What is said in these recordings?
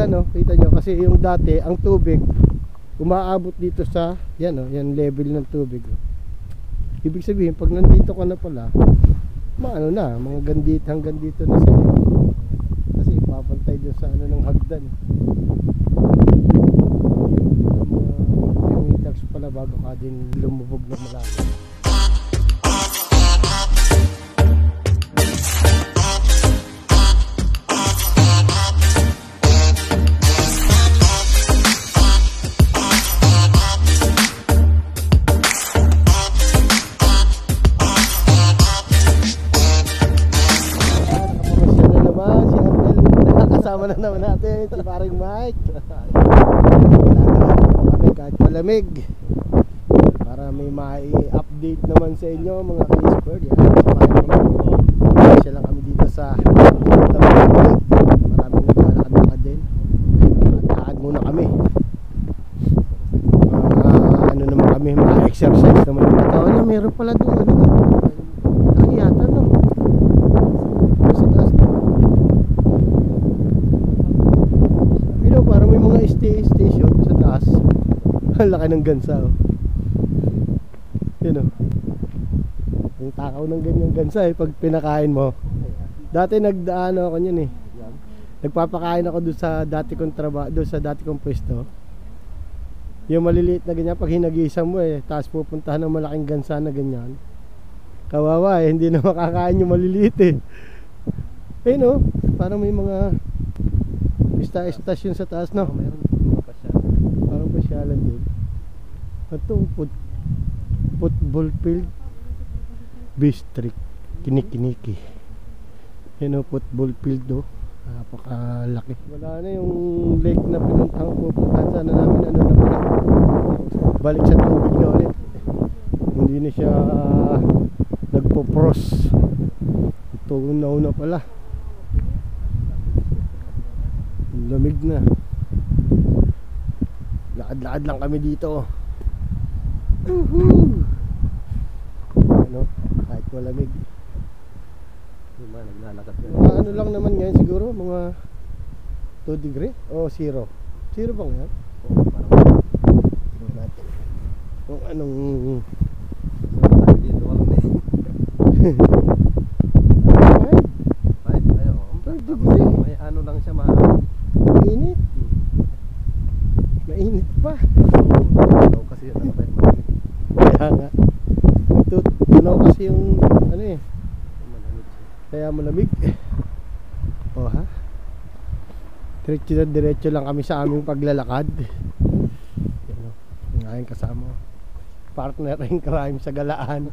no, kita nyo, kasi yung dati ang tubig umaabot dito sa yan, oh, yan level ng tubig, oh. Ibig sabihin pag nandito ka na pala, maano na, mga gandit hanggang dito na sa kasi ipapantay doon sa ano ng hagdan, mga meters pala bago ka din lumubog na malalim. Kasama na naman natin si paring Mike. Kami kahit malamig para may mai-update naman sa inyo mga ka-expert. Yan, siya lang kami dito sa Tabang. Maraming naglalakad-lakad din. Lakad muna kami. Ano naman kami, ma-exercise naman yung katawan na meron pala doon. Nakiyatan no. Sa taas na. Parang may mga station sa taas. Ang laki ng gansa, oh. Yun, oh. Yung takaw ng ganyang gansa, pag pinakain mo. Dati nagdaano ako niyan, nagpapakain ako doon sa dati kong trabaho, doon sa dati kong pwesto. Yung maliliit na ganyan, pag hinagisa mo tapos pupuntahan ng malaking gansa na ganyan, kawawa hindi na makakain yung maliliit Ayun, oh. Parang may mga estasyon sa taas, no? Mayroon mga pasyalan. Parang pasyalan din. Ito, football field district Kinikiniki. Yan o, football field do. Napakalaki. Wala na yung lake na pupuntahan sana namin. Ano na pala, balik sa tubig na ulit. Hindi na siya nagpo-frost. Ito una pala. Lamig na. Lakad-lakad lang kami dito. Ano? Kahit malamig. Yung mga naglalakad na. Mga ano lang naman ngayon siguro, mga 2 degree o 0. 0 bang yan? Oo, parang tingnan natin kung anong dito wala na Kahit ayo, 5 degree. may ano lang siya Mainit. Mainit pa. kasi yun, ano ba yun? Kaya nga. Tunaw kasi yung ano Malamig siya. kaya malamig. Oh ha. Diretso lang kami sa aming paglalakad. Yan o. Ang aking kasama. Partner in crime sa Galaan.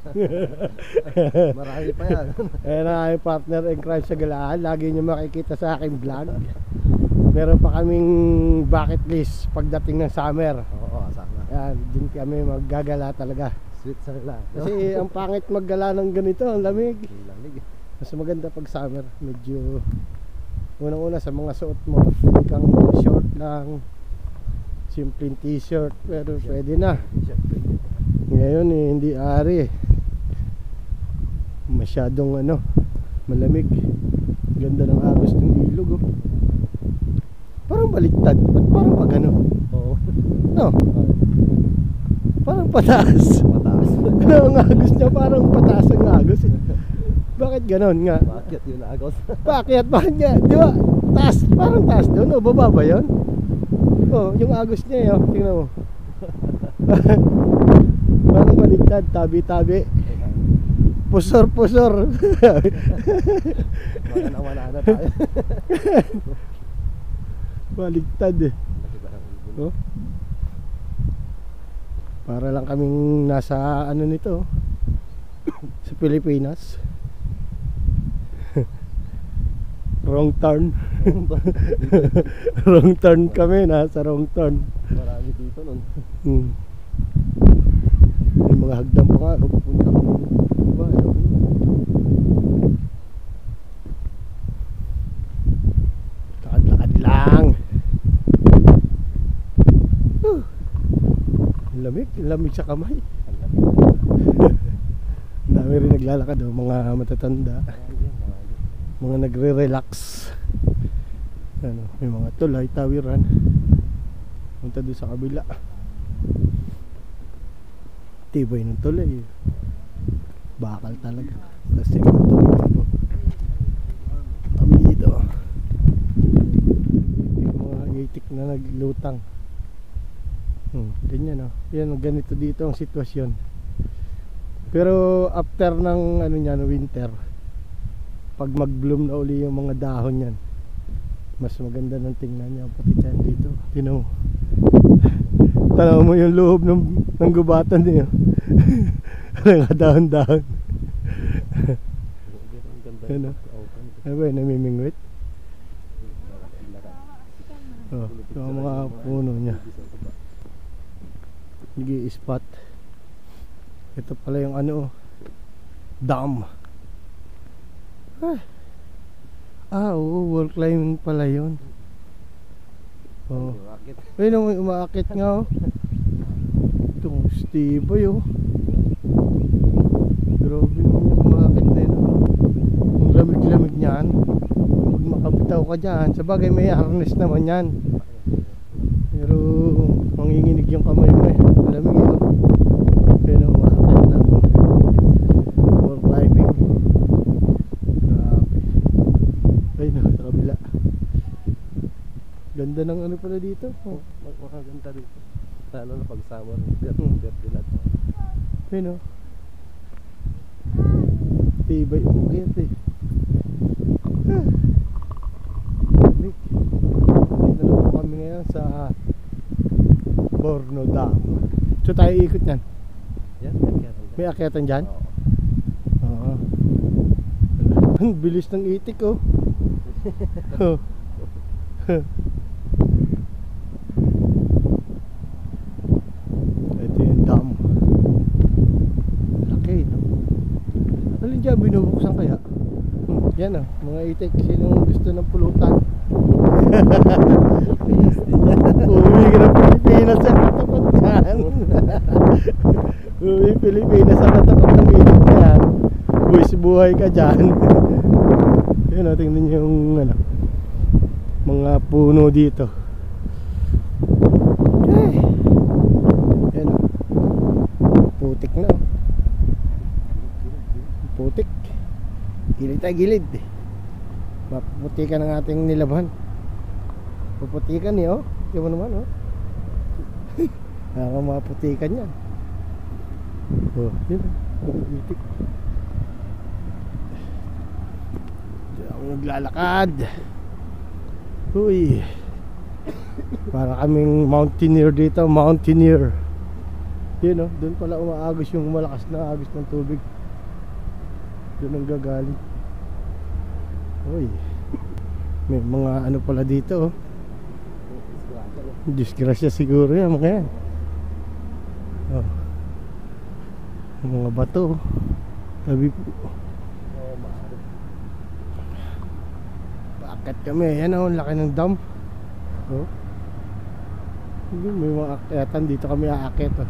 Marami pa yan. Ayan ang aking partner in crime sa Galaan. Lagi nyo makikita sa aking vlog. Meron pa kaming bucket list pagdating ng summer. Oo, asama. Ayan, din kami maggagala talaga. Sweet sa nila. Kasi ang pangit maggala ng ganito, ang lamig. Lamig. Mas maganda pag summer. Medyo unang-una sa mga suot mo, pwede kang short lang, simpleng t-shirt, pero pwede na. Ngayon hindi ari. Masyadong malamig. Ganda ng agos ng ilog, oh. Parang baliktad. Ba't parang pag Oo. No? Parang pataas. Mataas. Ang agos niya parang pataas ang agos Bakit ganon nga? Bakit yun agos? Bakit nga? Di ba? Taas, parang taas doon. O, baba ba yun? Oh, yung agos niya yun. Tingnan mo. Parang baliktad. Tabi-tabi. Pusor-pusor. Baka nawala na tayo. Baliktad Oh. Para lang kaming nasa nito sa Pilipinas. Wrong turn. Wrong turn kami, nasa wrong turn. Marami dito nun. May mga hagdan pa nga, pupunta kami. Diba, lakad-lakad lang. Lamig sa kamay. Ang dami rin naglalakad, mga matatanda, mga nagre-relax. Ano, may mga tulay, tawiran. Punta doon sa kabila. Tibay ng tulay. Bakal talaga. Tapos yung tumibago. Kami dito. May mga itik na naglutang. Ganyan oh. Yan, ganito dito ang sitwasyon. Pero after ng ano niyan, winter, pag mag-bloom na uli yung mga dahon yan, mas maganda ng tingnan niya. Pati dyan dito, tinaw mo. Tanaw mo yung loob ng gubatan niyo. Nakadahon-dahon. Ano? Ano ba yun, namimingwit? Oh, yung mga puno niya. Nag-i-spot. Ito pala yung ano, dam. Oo, wall climbing pala yun. Oh. Ayun, umaakit nga oh. Itong Steve-Boy oh. Grabe naman yung umaakit na yun oh. Ang lamig-lamig niyan. Pag makabitaw ka dyan, sabagay may harness naman yan. Pero manginginig yung kamay mo eh. Malamig yun. Pero umaakit na wall climbing. Grabe. Ayun oh, sa kabila. Ganda ng ano pala dito. Oh. Makaganda dito. Lalo na pag summer, dilat. Ayun o. Tibay umakyat eh. Lamig. Dito na po kami ngayon sa Borno Dam. So tayo ikot yan. Yan, May akyatan dyan? Oo. Oo. Ang bilis ng itik oh. Oh. Ito yung dam. Laki no? Alin dyan binubuksan kaya? Yan oh, mga itik. Sinong gusto ng pulutan? Uwi ka ng Pilipinas sa katapat dyan. Uwi Pilipinas sa katapat ng itik na yan. Buwis buhay ka dyan. Yan o, tingnan nyo yung ano, mga puno dito. Ay. Yan o, putik na o. Putik. Gilid tayo gilid. Mapuputikan ang ating nilaban. Puputikan niya o. Diyan mo naman o. Maputikan yan. Oh, yun o. Putik. Ako naglalakad. Uy. Para kaming mountaineer dito, mountaineer. Yun o, doon pala umaagos yung malakas na agos ng tubig. Doon ang gagaling. Uy. May mga ano pala dito oh. Disgrasya siguro yan mga yan. Oh. Mga bato. Tabi po. Paakit kami. Yan oh, laki ng dam. Oh. May mga akyatan dito kami aakit oh.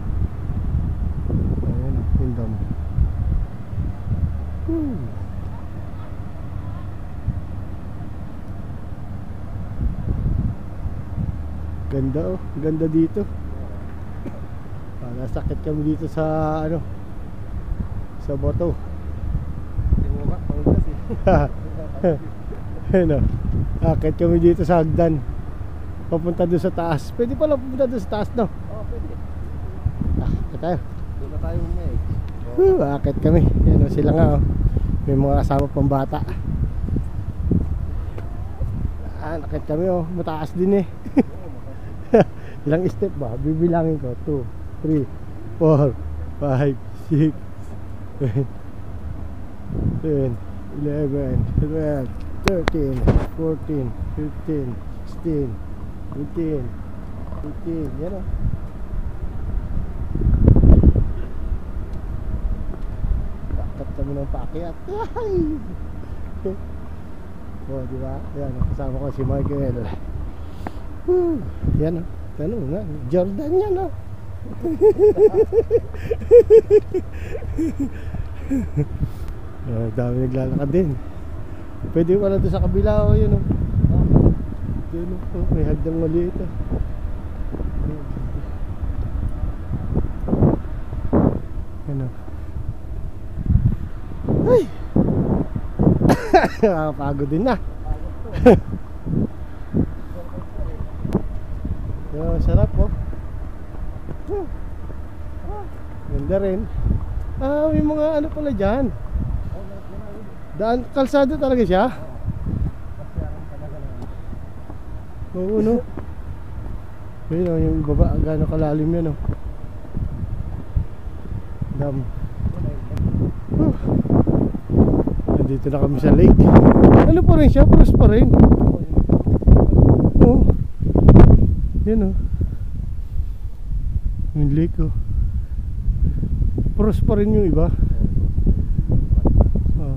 Ayan oh, yung dam. Ganda oh, ganda dito. Nasakit kami dito sa ano, sa bato. Yung mga panggas eh. Ano, akit kami dito sa hagdan. Papunta doon sa taas. Pwede pala pupunta doon sa taas no? Oo, pwede. Akit tayo. Doon na tayo may. Akit kami. Yan oh, sila nga oh. May mga kasama pang bata. Akit kami oh, mataas din eh. Ilang step ba? Bibilangin ko 2, 3, 4, 5, 6, 7, 11, 12, 13, 14, 15, 16, 17, 18. Yan o. Pakat kami ng paakyat. O diba? Yan o, kasama ko si Michael. Yan o. Ano nga, Jordan yan oh. Dami naglalakad din. Pwede pala doon sa kabila oh, yun oh. Yun, oh, may hagdang maliit ah. Ano? Ay! Nakakapagod din na. Yo, sarap oh. Ganda rin. Ah, may mga ano pala dyan. Daan, kalsada talaga siya. Oo, no? Ayun o, yung baba, gano'ng kalalim yan o. Dam. Nandito na kami sa lake. Ano pa rin siya? Pros pa rin. Oo. Yan o. Yung lake o. Pros pa rin yung iba. Oh.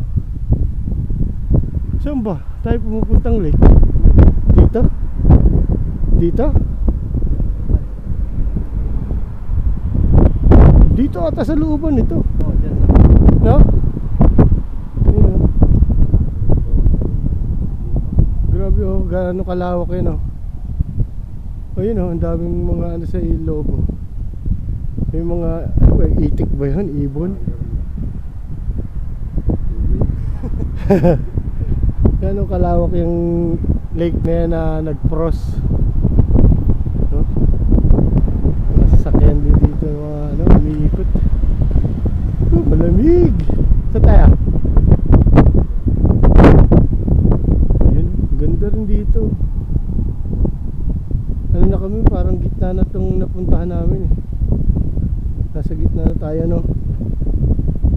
Saan ba tayo pumupuntang lake? Dito? Dito? Dito ata sa looban ito. No? Ayun, oh. Grabe oh, gaano kalawak yun oh. Ayun oh, ang daming mga ano sa loob oh. May mga ano ba, itik ba yun? Ibon? Gaano kalawak yung lake na yan na nag-frost. No? Mga sasakyan din dito, mga ano, umiikot. Oh, malamig. Saan tayo? Ayun, ganda rin dito. Ano na kami, parang gitna na itong napuntahan namin eh. Nasa gitna na tayo no.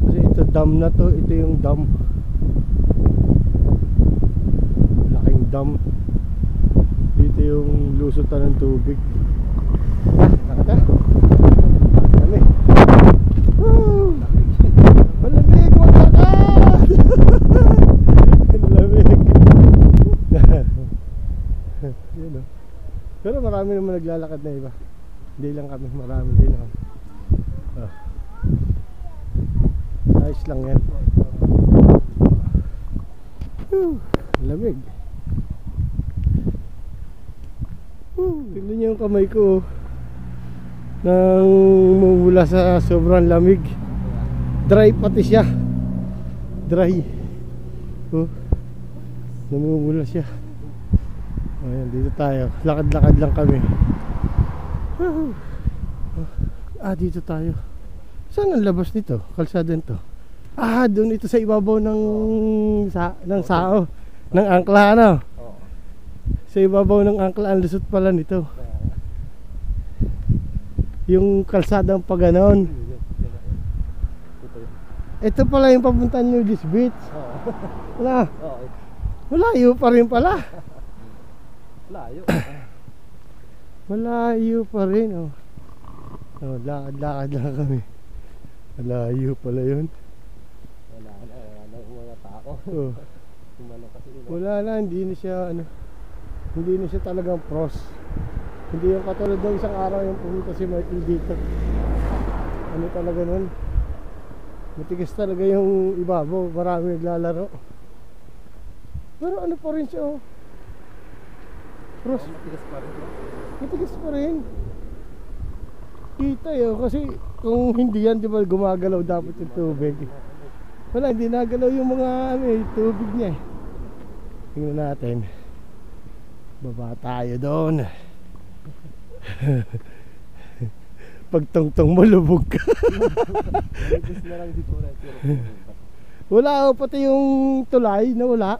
Kasi ito dam na to, ito yung dam. Laking dam. Dito yung lusutan ng tubig. Nakata? Kami. Woo! Malamig mga kakad! Malamig. Yun o. Pero marami naman naglalakad na iba. Hindi lang kami, marami din kami. Oh. Ayos lang yan. Lamig. Tignan niyo yung kamay ko nang mumula sa sobrang lamig. Dry pati siya. Dry. Oh. Namumula siya. Ayan, dito tayo. Lakad-lakad lang kami. Ah, dito tayo. Saan ang labas nito? Kalsada nito. Ah, doon ito sa ibabaw ng sao, ng angkla ano. Sa ibabaw ng angkla ang lusot pala nito. Yung kalsadang pa ganon. Ito pala yung papuntan nyo this beach. Wala. Malayo pa rin pala. Layo. Malayo pa rin oh. Oh, lakad-lakad lang kami. Malayo pala yun. Wala na yung mga tao. Oh. Kasi Wala na, hindi na siya ano. Hindi na siya talagang pros. Hindi yung katulad ng isang araw yung pumunta si Michael dito. Ano talaga nun? Matigas talaga yung ibabaw, marami naglalaro. Pero ano pa rin siya oh. Pros. matigas pa rin. Matigas pa rin. Kita yun, kasi kung hindi yan, di ba gumagalaw dapat yung tubig. Wala, hindi nagalaw yung mga ano, tubig niya eh. Tingnan natin. Baba tayo doon. Pag tungtong mo, lubog ka. Wala, pati yung tulay na wala.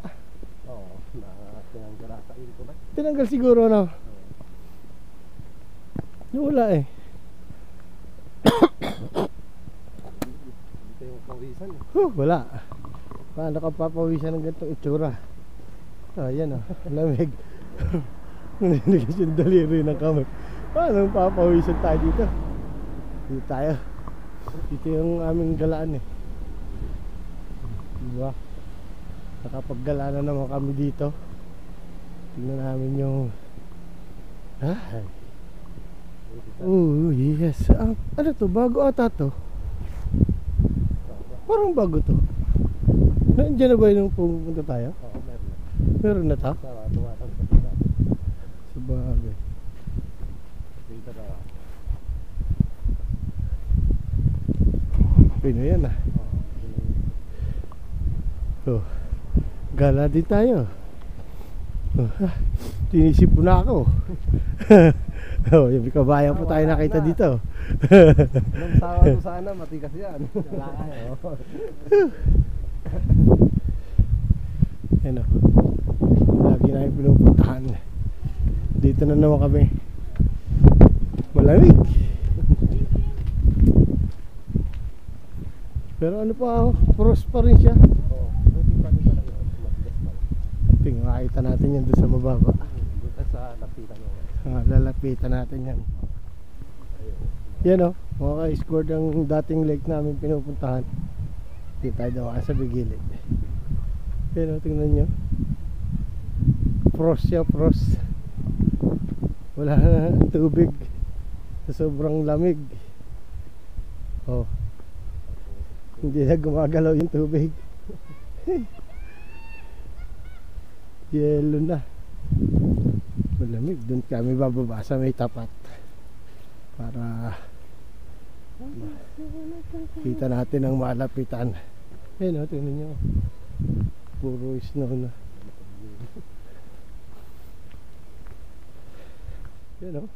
Oo, tinanggal sa ito na. Tinanggal siguro no. Wala eh. Dito yung pawisan eh. Wala. Paano ka papawisan ng ganitong itsura? Ah, yan oh, lamig. Naninigas yung daliri ng kamay. Paano papawisan tayo dito? Dito tayo. Dito yung aming galaan eh. Diba? Nakapaggala na naman kami dito. Tingnan namin yung oh yes. Ano to? Bago ata to. Parang bago to. Nandiyan na ba yung pumunta tayo? Oo, meron na. Meron na to? Tumatang sa grabe. Dito na. Pinoy yan ah. Oh, gala din tayo. Oh, tinisip po na ako. Oh, yung kabayan po tayo nakita dito. Nung sawa ko sana, matigas yan. Wala kayo. Yan o. Lagi namin pinupuntahan. Dito na naman kami. Malamig. Pero ano pa, frost pa rin siya. Oo, buti pa rin talaga. Matigas lang. Tingnan, makita natin yan doon sa mababa. Dito sa lapitan mo. Lalapitan natin yan. Yan o, makaka-score ang dating lake namin pinupuntahan. Dito tayo daw sa bigilid. Yan o, tingnan nyo. Frost siya, frost. Wala na ang tubig. Sobrang lamig. Oh, hindi na gumagalaw yung tubig. Yelo na. Malamig. Doon kami bababa sa may tapat para kita natin ang malapitan. Ayun o, tingnan nyo. Puro snow na. Yan o.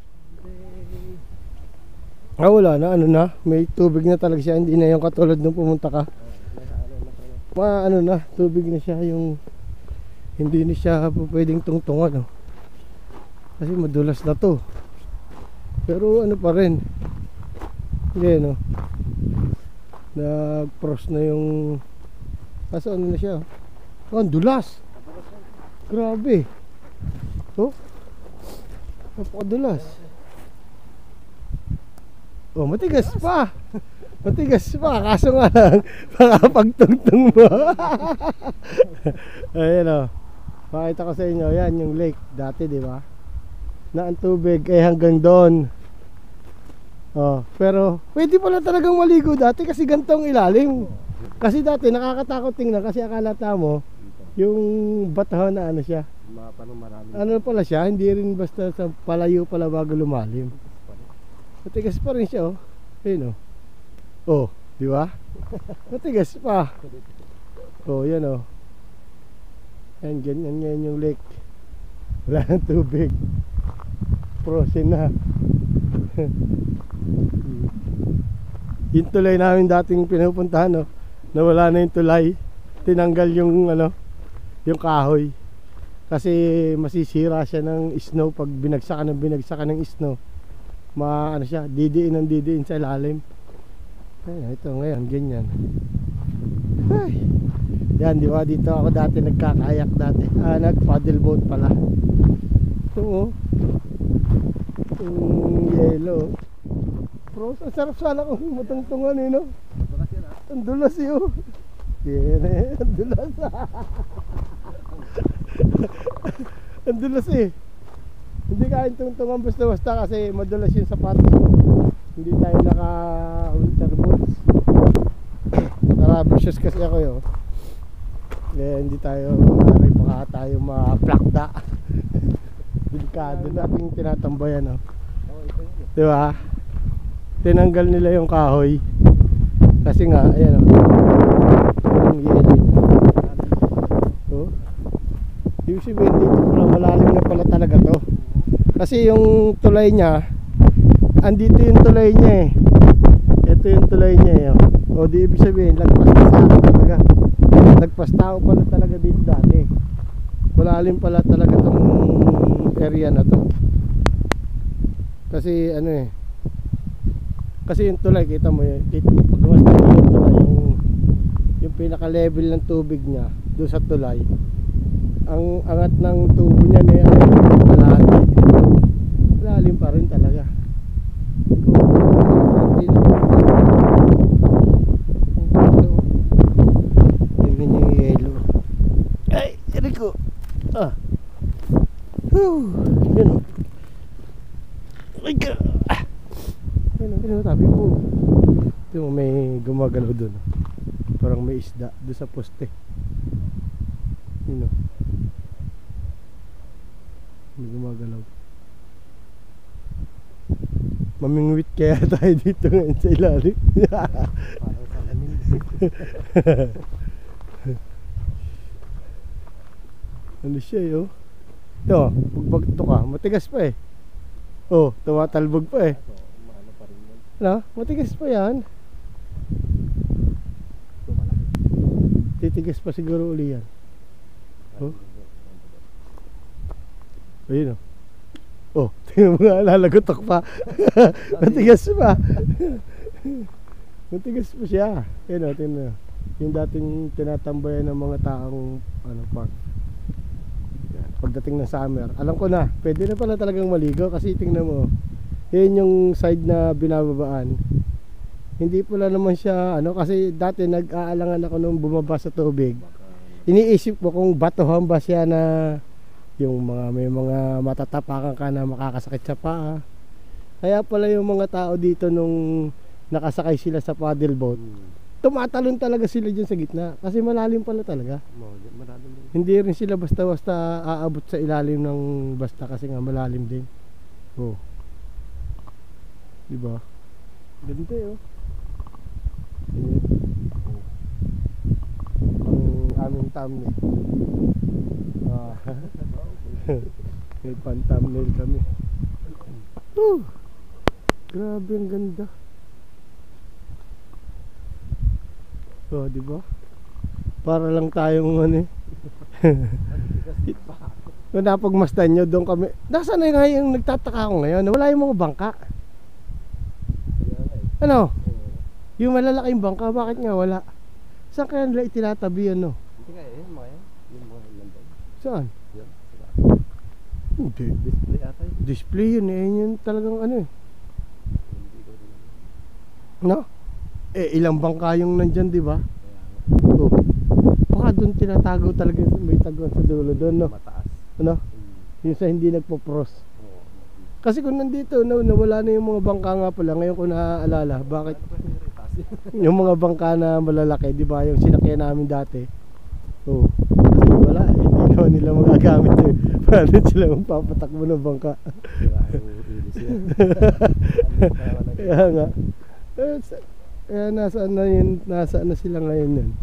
Wala na, ano na. May tubig na talaga siya. Hindi na yung katulad nung pumunta ka. Ano na, tubig na siya. Yung hindi na siya pwedeng tungtungan. Kasi madulas na to. Pero ano pa rin. Hindi no. Nag-frost na yung kaso ano na siya. Oh, ang dulas. Grabe. Oh. Napakadulas. Oh, matigas pa. Matigas pa. Kaso nga lang, makapagtungtong mo. Ayan o. Makita ko sa inyo, yan yung lake dati, di ba? Na ang tubig ay hanggang doon. Oh, pero pwede pala talagang maligo dati kasi gantong ilalim. Kasi dati nakakatakot tingnan kasi akala mo yung batahan na ano siya. Ano pala siya, hindi rin basta sa palayo pala bago lumalim. Matigas pa rin siya oh. Ayun oh. Oh, di ba? Matigas pa. Oh, yan oh. Yan, ganyan yung lake. Wala nang tubig. Frozen na. Yung tulay namin dating pinupuntahan no, nawala na yung tulay. Tinanggal yung ano, yung kahoy. Kasi masisira siya ng snow pag binagsakan ng snow. Ano siya, didiin sa ilalim. Ay, ito ngayon ganyan. Ay. Yan, di ba? Dito ako dati nagkakayak dati. Nag-paddle boat pala. Ito oh. Yellow. Pero ang sarap sana kung matungtungan eh, no? Ang dulas yun. Yan eh, ang dulas. Ang dulas eh. Hindi kain tungtungan basta-basta kasi madulas yung sapatos. Hindi tayo naka winter boots. Naka-rubber shoes kasi ako yun. Kaya hindi tayo baka tayo ma-plakda. Delikado nating tinatambayan oh. Di ba? Tinanggal nila yung kahoy. Kasi nga, ayan oh. Yung yelo. Oh. Ibig sabihin dito pala malalim na pala talaga to. Kasi yung tulay niya, andito yung tulay niya eh. Ito yung tulay niya eh. O di ibig sabihin, lagpas na sa talaga. Lagpas tao pala talaga dito dati. Malalim pala talaga tong area na to. Kasi ano eh. Kasi yung tulay, kita mo yun. Pagkawas na yung tulay, yung pinaka level ng tubig niya doon sa tulay. Ang angat ng tubo niya na yan, malalim pa rin talaga. Tingnan yung yelo. Ay, Rico. Ah. Yun o. Ay ka. Ah. Yun o, tabi po. Ito mo, may gumagalaw dun. Parang may isda doon sa poste. Yun o. May gumagalaw. Mamingwit kaya tayo dito ngayon sa ilalim. Parang salamin. Ano siya eh, oh. Ito, pagbagto ka, matigas pa eh. Oh, tumatalbog pa eh. So, maano pa rin yun. Ano? Matigas pa yan. So, malaki. Titigas pa siguro uli yan. Oh. Ayun oh. Oh, tingnan mo nga, lalagotok pa. Matigas pa. Matigas pa siya. Ayun oh, tingnan mo. Yung dating tinatambayan ng mga taong park. Yan. Pagdating ng summer, alam ko na, pwede na pala talagang maligo kasi tingnan mo. Yan yung side na binababaan. Hindi pala naman siya kasi dati nag-aalangan ako nung bumaba sa tubig. Iniisip ko kung batuhan ba siya na yung may mga matatapakan ka na makakasakit sa paa. Kaya pala yung mga tao dito nung nakasakay sila sa paddle boat, tumatalon talaga sila dyan sa gitna kasi malalim pala talaga. Malalim din. Hindi rin sila basta-basta aabot sa ilalim ng basta kasi nga malalim din. Oh. Diba? Ganda oh. Ang aming thumbnail. May pan-thumbnail kami. Grabe ang ganda. Oh, diba? Para lang tayong Kung napagmasdan nyo, doon kami. Nasaan na nga yung nagtataka ako ngayon? Wala yung mga bangka. Ano? Yung malalaking bangka, bakit nga wala? Saan kaya nila itinatabi yan, no? Hindi nga eh, mga yan. Yung mga nandun. Saan? Yan. Hindi. Display ata yun. Display yun eh. Yun talagang eh. Hindi ko rin. No? Ilang bangka yung nandyan, di ba? Kaya Oh. Baka doon tinatago talaga, may taguan sa dulo doon, no? mataas. Ano? Yung sa hindi nagpo-pros. Oo. Kasi kung nandito, nawala na yung mga bangka nga pala. Ngayon ko naaalala, bakit yung mga bangka na malalaki, di ba? Yung sinakyan namin dati. Oh. Kasi wala, hindi naman nila magagamit eh. Paano sila magpapatakbo ng bangka? Kaya nga. Kaya nasaan na sila ngayon yan?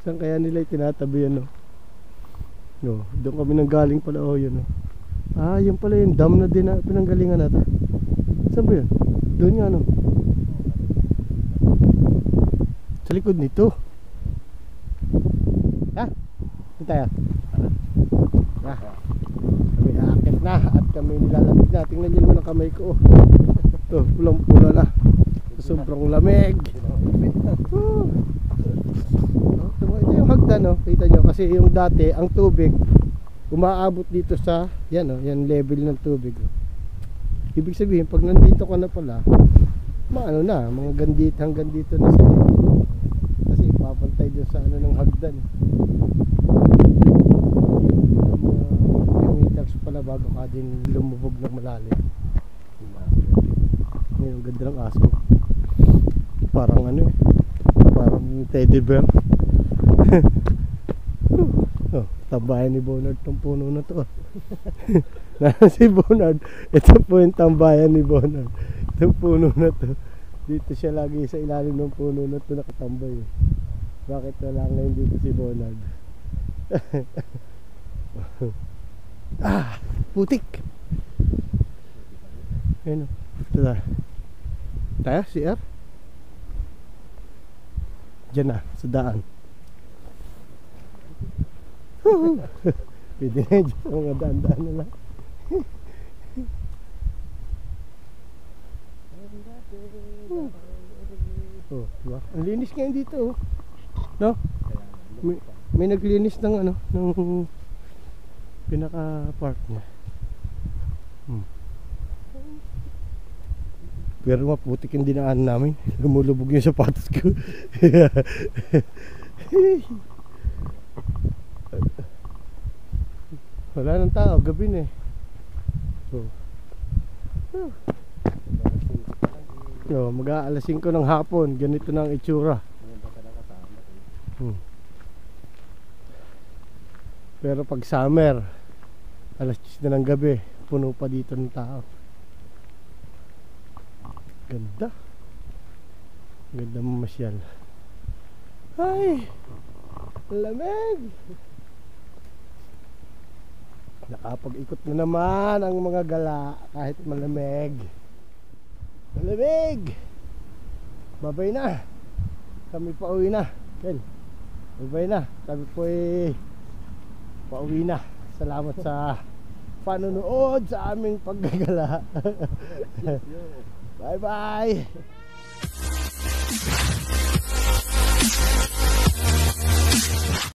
Saan kaya nila itinatabi yan, no? No, doon kami nang galing pala, oh yun, no? Ah, yun pala yung dam na din na pinanggalingan natin. Saan ba yun? Doon nga, no? Sa likod nito. Ha? Dito tayo. Ah, kami aakit na at kami nilalamig na. Tingnan nyo naman ang kamay ko, oh. Ito, pulang-pula na. Sobrang lamig. Oh. Ito yung hagdan, no? Kita nyo kasi yung dati ang tubig umaabot dito sa yan, no? Yan level ng tubig, no? Ibig sabihin pag nandito ka na pala maano na, mga gandit hanggang dito na sila kasi ipapantay dyan sa ng hagdan mga meters pala bago ka din lumubog ng malalim. Ngayon ang ganda ng aso, parang parang teddy bear. Oh, tambayan ni Bonard tong puno na to. Si Bonard, ito po yung tambayan ni Bonard. Itong puno na to. Dito siya lagi sa ilalim ng puno na to nakatambay. Bakit wala ngayon dito si Bonard? Ah, putik. Ayun o. Ito na. Tayo, CR. Diyan na, sa daan. Pwede na dyan, mga daan-daan na lang. Oh, diba? Ang linis ngayon dito, oh. No? May naglinis ng ng pinaka-park niya. Pero maputik yung dinaan namin. Lumulubog yung sapatos ko. Wala nang tao, gabi na eh. Mag-aalas 5 ng hapon. Ganito na ang itsura. Pero pag summer, alas 10 na ng gabi, puno pa dito ng tao. Ganda. Ganda mamasyal. Ay, lamig. Nakapag-ikot na naman ang mga gala kahit malamig. Malamig. Babay na. Kami pauwi na. Ken, babay na. Kami po pauwi na. Salamat sa panonood sa aming paggagala. Bye bye.